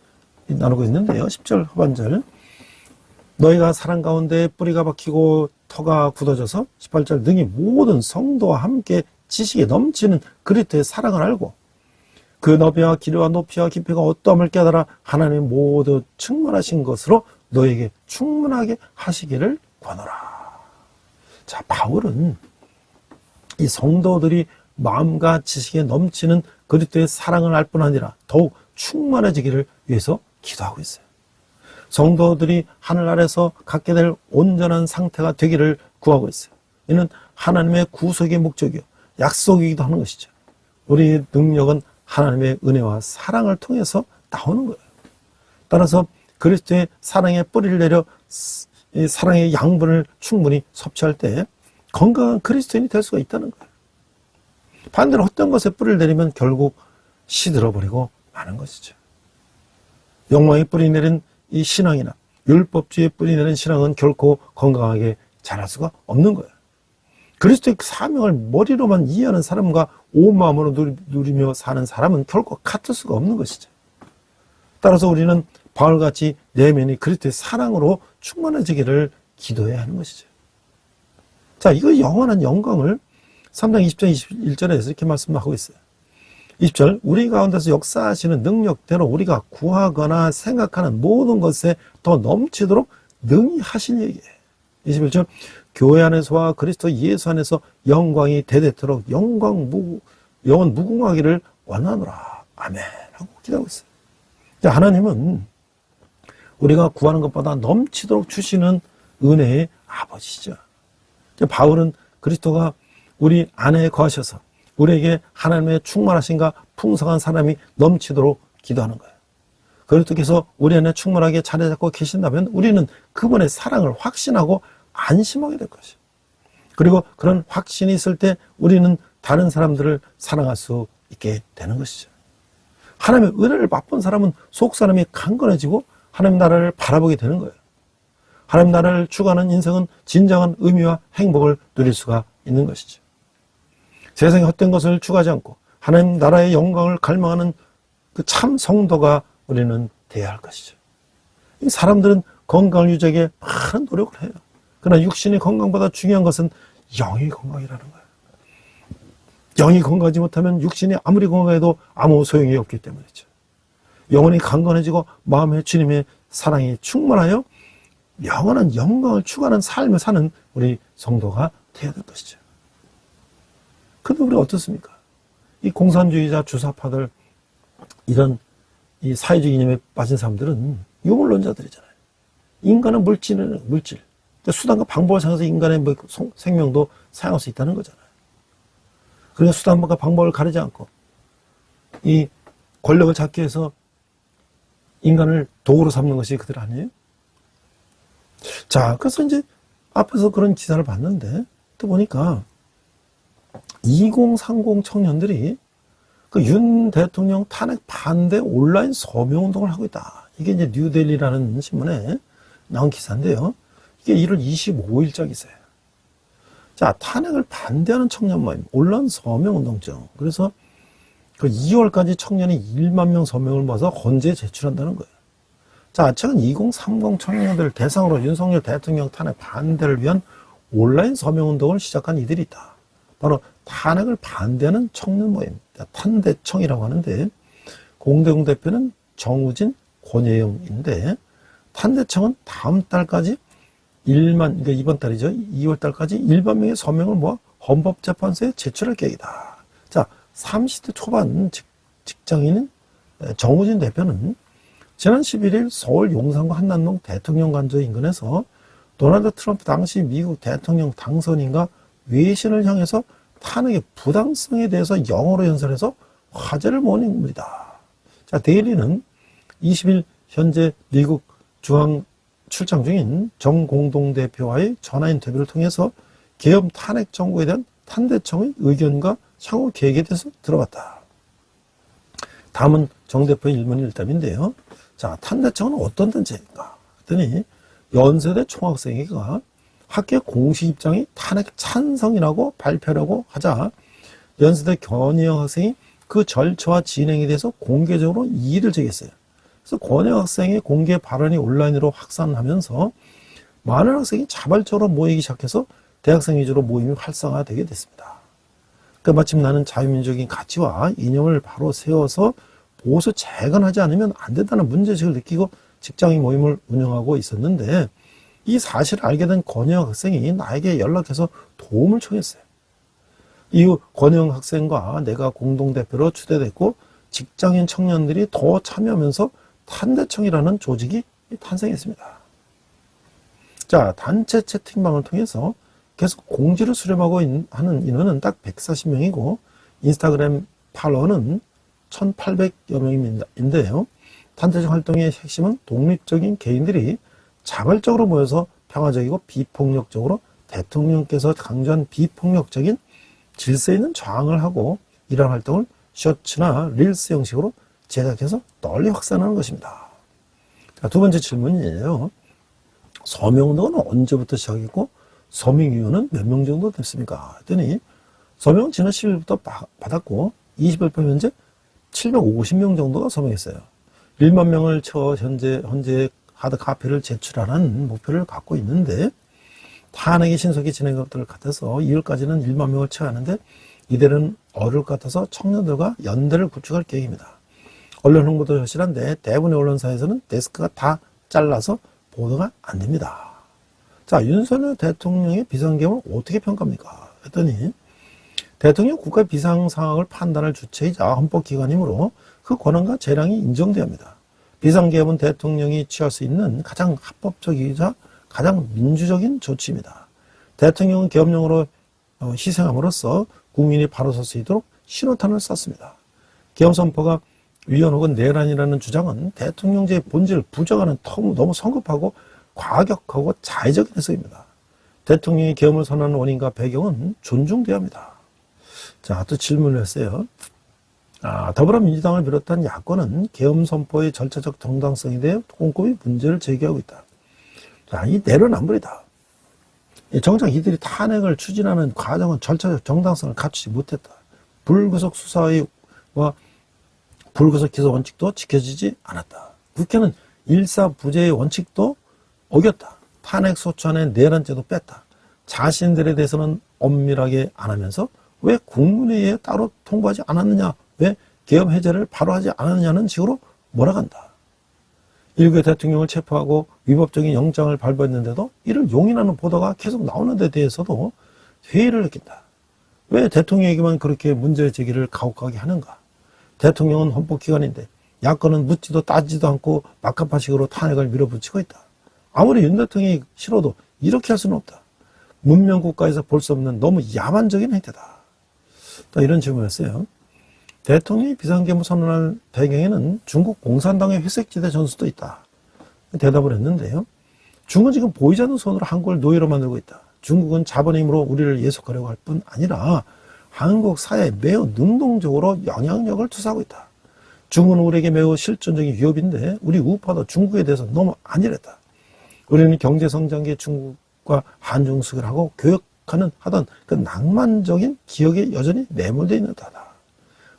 [SPEAKER 2] 나누고 있는데요. 10절 하반절 너희가 사랑 가운데 뿌리가 박히고 터가 굳어져서 18절 능히 모든 성도와 함께 지식에 넘치는 그리스도의 사랑을 알고 그 너비와 길이와 높이와 깊이가 어떠함을 깨달아 하나님 모두 충만하신 것으로 너에게 충분하게 하시기를 권하라. 자, 바울은 이 성도들이 마음과 지식에 넘치는 그리스도의 사랑을 알 뿐 아니라 더욱 충만해지기를 위해서 기도하고 있어요. 성도들이 하늘 아래서 갖게 될 온전한 상태가 되기를 구하고 있어요. 이는 하나님의 구속의 목적이요, 약속이기도 하는 것이죠. 우리의 능력은 하나님의 은혜와 사랑을 통해서 나오는 거예요. 따라서 그리스도의 사랑의 뿌리를 내려 사랑의 양분을 충분히 섭취할 때 건강한 그리스도인이 될 수가 있다는 거예요. 반대로 헛된 것에 뿌리를 내리면 결국 시들어버리고 마는 것이죠. 욕망의 뿌리 내린 이 신앙이나 율법주의에 뿌리 내린 신앙은 결코 건강하게 자랄 수가 없는 거예요. 그리스도의 사명을 머리로만 이해하는 사람과 온 마음으로 누리며 사는 사람은 결코 같을 수가 없는 것이죠. 따라서 우리는 바울같이 내면이 그리스도의 사랑으로 충만해지기를 기도해야 하는 것이죠. 자, 이거 영원한 영광을 3장 20절 21절에서 이렇게 말씀하고 있어요. 20절, 우리 가운데서 역사하시는 능력대로 우리가 구하거나 생각하는 모든 것에 더 넘치도록 능히 하실 얘기예요. 21절, 교회 안에서와 그리스도 예수 안에서 영광이 대대토록 영원 무궁하기를 원하노라. 아멘. 하고 기도하고 있어요. 하나님은 우리가 구하는 것보다 넘치도록 주시는 은혜의 아버지시죠. 바울은 그리스도가 우리 안에 거하셔서 우리에게 하나님의 충만하신가 풍성한 사람이 넘치도록 기도하는 거예요. 그리스도께서 우리 안에 충만하게 자리 잡고 계신다면 우리는 그분의 사랑을 확신하고 안심하게 될 것이에요. 그리고 그런 확신이 있을 때 우리는 다른 사람들을 사랑할 수 있게 되는 것이죠. 하나님의 은혜를 맛본 사람은 속 사람이 강건해지고 하나님 나라를 바라보게 되는 거예요. 하나님 나라를 추구하는 인생은 진정한 의미와 행복을 누릴 수가 있는 것이죠. 세상의 헛된 것을 추구하지 않고 하나님 나라의 영광을 갈망하는 그 참 성도가 우리는 되어야 할 것이죠. 이 사람들은 건강을 유지하기 위해 많은 노력을 해요. 그러나 육신의 건강보다 중요한 것은 영의 건강이라는 거예요. 영이 건강하지 못하면 육신이 아무리 건강해도 아무 소용이 없기 때문이죠. 영혼이 강건해지고 마음의 주님의 사랑이 충만하여 영원한 영광을 추구하는 삶을 사는 우리 성도가 되어야 될 것이죠. 근데 우리 어떻습니까? 이 공산주의자 주사파들, 이런 이 사회주의 이념에 빠진 사람들은 유물론자들이잖아요. 인간은 물질. 수단과 방법을 사용해서 인간의 생명도 사용할 수 있다는 거잖아요. 그러니까 수단과 방법을 가리지 않고 이 권력을 잡기 위해서 인간을 도구로 삼는 것이 그들 아니에요? 자, 그래서 이제 앞에서 그런 기사를 봤는데 또 보니까 2030 청년들이 그 윤 대통령 탄핵 반대 온라인 서명운동을 하고 있다. 이게 이제 뉴델리라는 신문에 나온 기사인데요. 이게 1월 25일자 기사예요. 자, 탄핵을 반대하는 청년 모임, 온라인 서명운동죠. 그래서 그 2월까지 청년이 1만 명 서명을 모아서 헌재에 제출한다는 거예요. 자, 최근 2030 청년들을 대상으로 윤석열 대통령 탄핵 반대를 위한 온라인 서명운동을 시작한 이들이 있다. 바로 탄핵을 반대하는 청년 모임, 탄대청이라고 하는데, 공대공 대표는 정우진, 권혜영인데, 탄대청은 다음 달까지 그러니까 이번 달이죠. 2월 달까지 1만 명의 서명을 모아 헌법재판소에 제출할 계획이다. 자, 30대 초반 직장인인 정우진 대표는 지난 11일 서울 용산구 한남동 대통령 관저 인근에서 도널드 트럼프 당시 미국 대통령 당선인과 외신을 향해서 탄핵의 부당성에 대해서 영어로 연설해서 화제를 모은 인물이다. 자, 데일리는 20일 현재 미국 중앙 출장 중인 정공동 대표와의 전화 인터뷰를 통해서 계엄 탄핵 정국에 대한 탄대청의 의견과 향후 계획에 대해서 들어봤다. 다음은 정 대표의 일문일답인데요. 자, 탄대청은 어떤 단체인가? 그랬더니 연세대 총학생회가 학교 공식 입장이 탄핵 찬성이라고 발표라고 하자 연세대 권희영 학생이 그 절차와 진행에 대해서 공개적으로 이의를 제기했어요. 그래서 권희영 학생의 공개 발언이 온라인으로 확산하면서 많은 학생이 자발적으로 모이기 시작해서 대학생 위주로 모임이 활성화되게 됐습니다. 그러니까 마침 나는 자유민주적인 가치와 이념을 바로 세워서 보수 재건하지 않으면 안 된다는 문제의식을 느끼고 직장인 모임을 운영하고 있었는데 이 사실을 알게 된 권혜영 학생이 나에게 연락해서 도움을 청했어요. 이후 권혜영 학생과 내가 공동대표로 추대됐고 직장인 청년들이 더 참여하면서 탄대청이라는 조직이 탄생했습니다. 자, 단체 채팅방을 통해서 계속 공지를 수렴하고 하는 인원은 딱 140명이고 인스타그램 팔로워는 1800여 명인데요. 단체적 활동의 핵심은 독립적인 개인들이 자발적으로 모여서 평화적이고 비폭력적으로 대통령께서 강조한 비폭력적인 질서 있는 저항을 하고 이러한 활동을 셔츠나 릴스 형식으로 제작해서 널리 확산하는 것입니다. 자, 두 번째 질문이에요. 서명운동은 언제부터 시작했고 서명위원은 몇 명 정도 됐습니까? 했더니 서명은 지난 10일부터 받았고 20일 현재 750명 정도가 서명했어요. 1만 명을 채워 현재 하드 카피를 제출하는 목표를 갖고 있는데 탄핵이 신속히 진행할 것 같아서 2월까지는 1만 명을 채워하는데 이들은 어려울 것 같아서 청년들과 연대를 구축할 계획입니다. 언론 홍보도 절실한데 대부분의 언론사에서는 데스크가 다 잘라서 보도가 안 됩니다. 자, 윤석열 대통령의 비상계엄을 어떻게 평가합니까? 했더니 대통령 국가 비상 상황을 판단할 주체이자 헌법기관이므로 그 권한과 재량이 인정돼야 합니다. 비상계엄은 대통령이 취할 수 있는 가장 합법적이자 가장 민주적인 조치입니다. 대통령은 계엄령으로 희생함으로써 국민이 바로 설 수 있도록 신호탄을 쐈습니다. 계엄 선포가 위헌 혹은 내란이라는 주장은 대통령제의 본질을 부정하는 너무 성급하고 과격하고 자의적인 해석입니다. 대통령이 계엄을 선언하는 원인과 배경은 존중돼야 합니다. 자, 또 질문을 했어요. 더불어민주당을 비롯한 야권은 계엄 선포의 절차적 정당성에 대해 꼼꼼히 문제를 제기하고 있다. 자, 이 내로남불이다. 정작 이들이 탄핵을 추진하는 과정은 절차적 정당성을 갖추지 못했다. 불구속 수사와 불구속 기소 원칙도 지켜지지 않았다. 국회는 일사부재의 원칙도 어겼다. 탄핵 소추안에 내란죄도 뺐다. 자신들에 대해서는 엄밀하게 안 하면서 왜 국무회의에 따로 통보하지 않았느냐, 왜 계엄 해제를 바로 하지 않았느냐는 식으로 몰아간다. 일국의 대통령을 체포하고 위법적인 영장을 발부했는데도 이를 용인하는 보도가 계속 나오는 데 대해서도 회의를 느낀다. 왜 대통령에게만 그렇게 문제 제기를 가혹하게 하는가? 대통령은 헌법기관인데 야권은 묻지도 따지도 않고 막간파식으로 탄핵을 밀어붙이고 있다. 아무리 윤 대통령이 싫어도 이렇게 할 수는 없다. 문명국가에서 볼 수 없는 너무 야만적인 행태다. 또 이런 질문을 했어요. 대통령이 비상계엄을 선언할 배경에는 중국 공산당의 회색지대 전술도 있다. 대답을 했는데요. 중국은 지금 보이지 않는 손으로 한국을 노예로 만들고 있다. 중국은 자본의 힘으로 우리를 예속하려고 할 뿐 아니라 한국 사회에 매우 능동적으로 영향력을 투사하고 있다. 중국은 우리에게 매우 실존적인 위협인데 우리 우파도 중국에 대해서 너무 안일했다. 우리는 경제성장기에 중국과 한중수교를 하고 하던 그 낭만적인 기억에 여전히 매몰되어 있는 듯하다.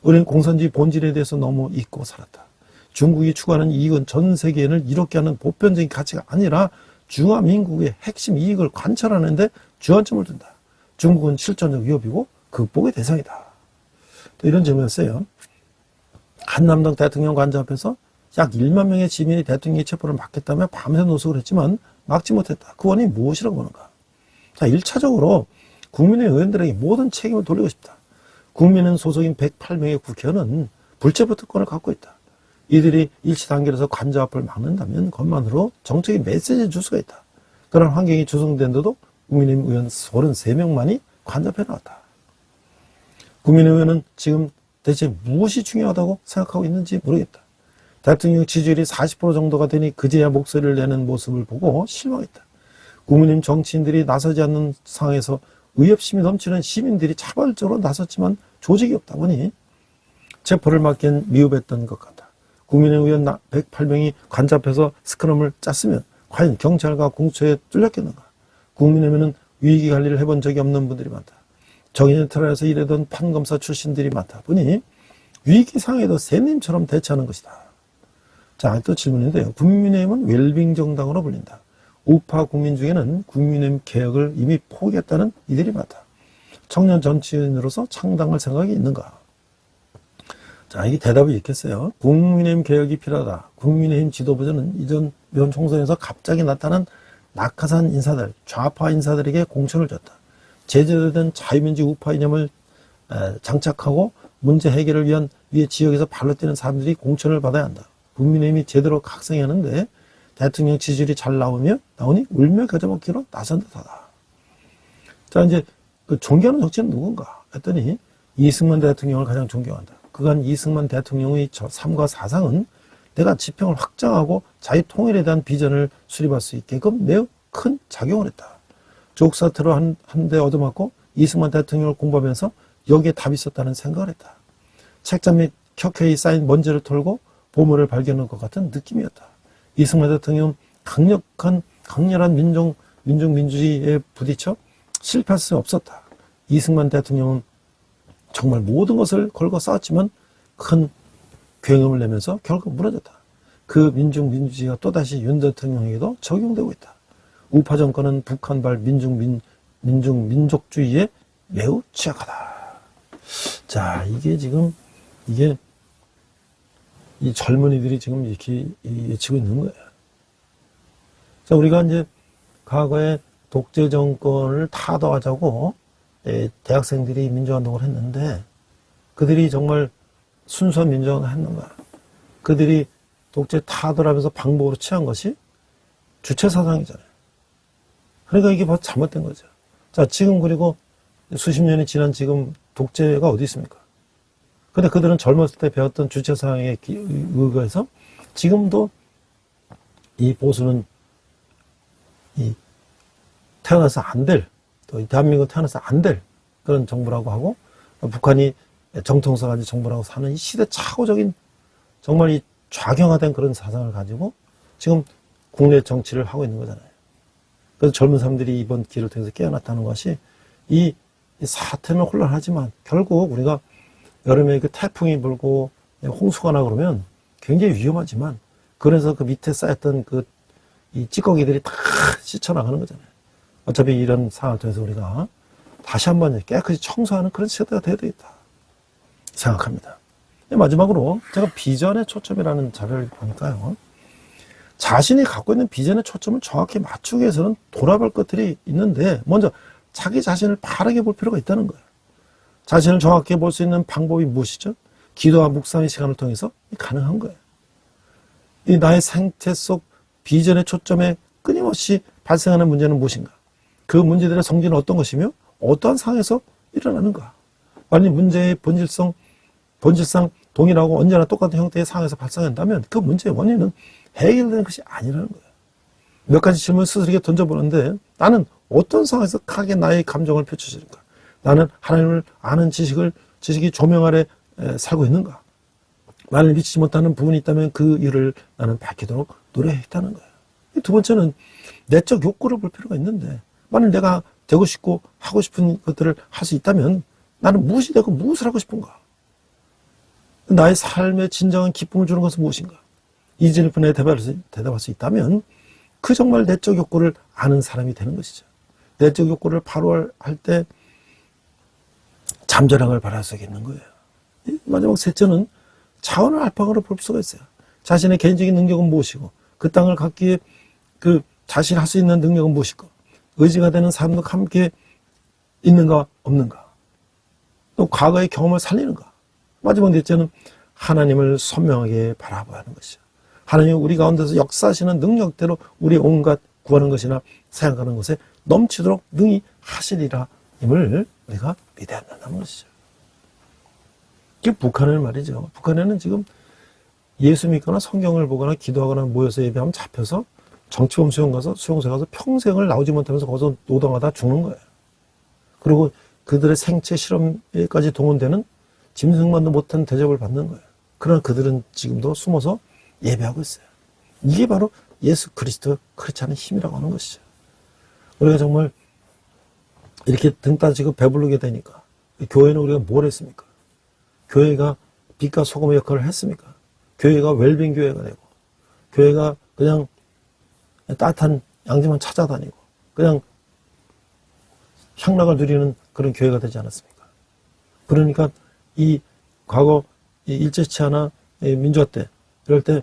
[SPEAKER 2] 우리는 공산주의 본질에 대해서 너무 잊고 살았다. 중국이 추구하는 이익은 전 세계인을 이롭게 하는 보편적인 가치가 아니라 중화민국의 핵심 이익을 관철하는데 주안점을 둔다. 중국은 실존적 위협이고 극복의 대상이다. 또 이런 질문이었어요. 한남동 대통령 관저 앞에서 약 1만 명의 시민이 대통령의 체포를 막겠다며 밤새 노숙을 했지만 막지 못했다. 그 원인이 무엇이라고 보는가? 자, 1차적으로 국민의 의원들에게 모든 책임을 돌리고 싶다. 국민은 소속인 108명의 국회의원은 불체포 특권을 갖고 있다. 이들이 일치 단결해서 관저 앞을 막는다면 그것만으로 정책의 메시지를 줄 수가 있다. 그런 환경이 조성된데도 국민의힘 의원 33명만이 관저 앞에 나왔다. 국민의원은 지금 대체 무엇이 중요하다고 생각하고 있는지 모르겠다. 대통령 지지율이 40% 정도가 되니 그제야 목소리를 내는 모습을 보고 실망했다. 국민의힘 정치인들이 나서지 않는 상황에서 의협심이 넘치는 시민들이 차별적으로 나섰지만 조직이 없다 보니 체포를 막기엔 미흡했던 것 같다. 국민의힘 의원 108명이 관저 앞에서 스크럼을 짰으면 과연 경찰과 공수처에 뚫렸겠는가? 국민의힘에는 위기관리를 해본 적이 없는 분들이 많다. 정의연 트라에서 일하던 판검사 출신들이 많다 보니 위기 상황에도 샌님처럼 대처하는 것이다. 자, 또 질문인데요. 국민의힘은 웰빙 정당으로 불린다. 우파 국민 중에는 국민의힘 개혁을 이미 포기했다는 이들이 많다. 청년 정치인으로서 창당할 생각이 있는가? 자, 이게 대답이 있겠어요. 국민의힘 개혁이 필요하다. 국민의힘 지도부는 이전 총선에서 갑자기 나타난 낙하산 인사들, 좌파 인사들에게 공천을 줬다. 제대로 된 자유민주 우파 이념을 장착하고 문제 해결을 위한 위에 지역에서 발로 뛰는 사람들이 공천을 받아야 한다. 국민의힘이 제대로 각성하는데 대통령 지지율이 잘 나오니 울며 겨자 먹기로 나선 듯하다. 자, 이제 그 존경하는 정치는 누군가 했더니 이승만 대통령을 가장 존경한다. 그간 이승만 대통령의 삶과 사상은 내가 지평을 확장하고 자유통일에 대한 비전을 수립할 수 있게끔 매우 큰 작용을 했다. 조국 사태로 한 대 얻어맞고 이승만 대통령을 공부하면서 여기에 답이 있었다는 생각을 했다. 책장 및 켜켜이 쌓인 먼지를 털고 보물을 발견한 것 같은 느낌이었다. 이승만 대통령은 강렬한 민주주의에 부딪혀 실패할 수 없었다. 이승만 대통령은 정말 모든 것을 걸고 싸웠지만 큰 굉음을 내면서 결국 무너졌다. 그 민주주의가 또다시 윤 대통령에게도 적용되고 있다. 우파 정권은 북한발 민족주의에 매우 취약하다. 자, 이게 이 젊은이들이 지금 이렇게 외치고 있는 거예요. 자, 우리가 이제 과거에 독재 정권을 타도하자고 대학생들이 민주화운동을 했는데 그들이 정말 순수한 민주화운동을 했는가? 그들이 독재 타도하면서 방법으로 취한 것이 주체사상이잖아요. 그러니까 이게 바로 잘못된 거죠. 자, 지금 그리고 수십 년이 지난 지금 독재가 어디 있습니까? 근데 그들은 젊었을 때 배웠던 주체사상에 의거해서 지금도 이 보수는 태어나서 안 될, 또 대한민국 태어나서 안 될 그런 정부라고 하고 북한이 정통사 가지고 정부라고 사는 이 시대착오적인 정말 이 좌경화된 그런 사상을 가지고 지금 국내 정치를 하고 있는 거잖아요. 그래서 젊은 사람들이 이번 기회를 통해서 깨어났다는 것이 이 사태는 혼란하지만 결국 우리가 여름에 그 태풍이 불고 홍수가 나 그러면 굉장히 위험하지만 그래서 그 밑에 쌓였던 이 찌꺼기들이 다 씻어나가는 거잖아요. 어차피 이런 상황을 통해서 우리가 다시 한번 깨끗이 청소하는 그런 시대가 돼야 되겠다 생각합니다. 마지막으로 제가 비전의 초점이라는 자료를 보니까요. 자신이 갖고 있는 비전의 초점을 정확히 맞추기 위해서는 돌아볼 것들이 있는데 먼저 자기 자신을 바르게 볼 필요가 있다는 거예요. 자신을 정확히 볼 수 있는 방법이 무엇이죠? 기도와 묵상의 시간을 통해서 가능한 거예요. 이 나의 생태 속 비전의 초점에 끊임없이 발생하는 문제는 무엇인가? 그 문제들의 성질은 어떤 것이며 어떠한 상황에서 일어나는가? 만약 문제의 본질상 동일하고 언제나 똑같은 형태의 상황에서 발생한다면 그 문제의 원인은 해결되는 것이 아니라는 거예요. 몇 가지 질문을 스스로에게 던져보는데 나는 어떤 상황에서 강하게 나의 감정을 펼쳐지는가? 나는 하나님을 아는 지식이 조명 아래 살고 있는가? 나를 미치지 못하는 부분이 있다면 그 일을 나는 밝히도록 노력했다는 거예요. 두 번째는 내적 욕구를 볼 필요가 있는데 만약 내가 되고 싶고 하고 싶은 것들을 할 수 있다면 나는 무엇이 되고 무엇을 하고 싶은가? 나의 삶에 진정한 기쁨을 주는 것은 무엇인가? 이 질문에 대답할 수 있다면 그 정말 내적 욕구를 아는 사람이 되는 것이죠. 내적 욕구를 바로 할 때 잠재력을 발휘할 수 있는 거예요. 마지막 셋째는 차원을 알파고로 볼 수가 있어요. 자신의 개인적인 능력은 무엇이고 그 땅을 갖기 위해 그 자신이 할 수 있는 능력은 무엇이고 의지가 되는 사람과 함께 있는가 없는가 또 과거의 경험을 살리는가 마지막 넷째는 하나님을 선명하게 바라보는 것이죠. 하나님이 우리 가운데서 역사하시는 능력대로 우리 온갖 구하는 것이나 생각하는 것에 넘치도록 능히 하시리라 임을 우리가 믿어야 한다는 것이죠. 이게 북한은 말이죠. 북한에는 지금 예수 믿거나 성경을 보거나 기도하거나 모여서 예배하면 잡혀서 정치범 수용소에 가서 평생을 나오지 못하면서 거기서 노동하다 죽는 거예요. 그리고 그들의 생체 실험에까지 동원되는 짐승만도 못한 대접을 받는 거예요. 그러나 그들은 지금도 숨어서 예배하고 있어요. 이게 바로 예수 그리스도 크리스찬의 힘이라고 하는 것이죠. 우리가 정말 이렇게 등 따지고 배부르게 되니까 교회는 우리가 뭘 했습니까? 교회가 빛과 소금의 역할을 했습니까? 교회가 웰빙 교회가 되고 교회가 그냥 따뜻한 양지만 찾아다니고 그냥 향락을 누리는 그런 교회가 되지 않았습니까? 그러니까 이 과거 일제치하나 민주화 때 이럴 때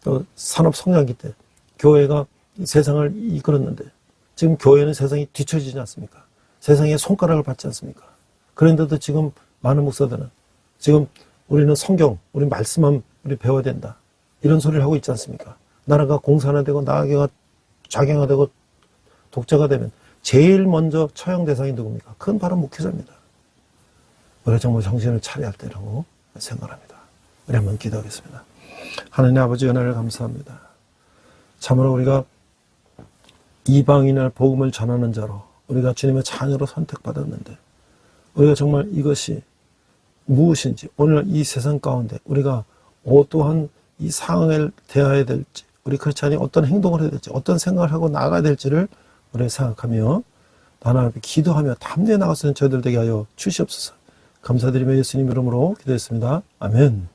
[SPEAKER 2] 또 산업 성장기 때 교회가 세상을 이끌었는데 지금 교회는 세상이 뒤처지지 않습니까? 세상에 손가락을 받지 않습니까? 그런데도 지금 많은 목사들은 지금 우리는 성경, 우리 말씀만 우리 배워야 된다. 이런 소리를 하고 있지 않습니까? 나라가 공산화되고 나라가 작용화되고 독재가 되면 제일 먼저 처형 대상이 누굽니까? 그건 바로 목회자입니다. 우리가 정말 정신을 차려야 할 때라고 생각합니다. 우리 한번 기도하겠습니다. 하나님 아버지 은혜를 감사합니다. 참으로 우리가 이방인의 복음을 전하는 자로 우리가 주님의 자녀로 선택받았는데 우리가 정말 이것이 무엇인지 오늘 이 세상 가운데 우리가 어떠한 이 상황을 대해야 될지 우리 크리스찬이 어떤 행동을 해야 될지 어떤 생각을 하고 나가야 될지를 우리가 생각하며 하나님 앞에 기도하며 담대히 나갈 수 있는 저희들 되게 하여 주시옵소서. 감사드리며 예수님 이름으로 기도했습니다. 아멘.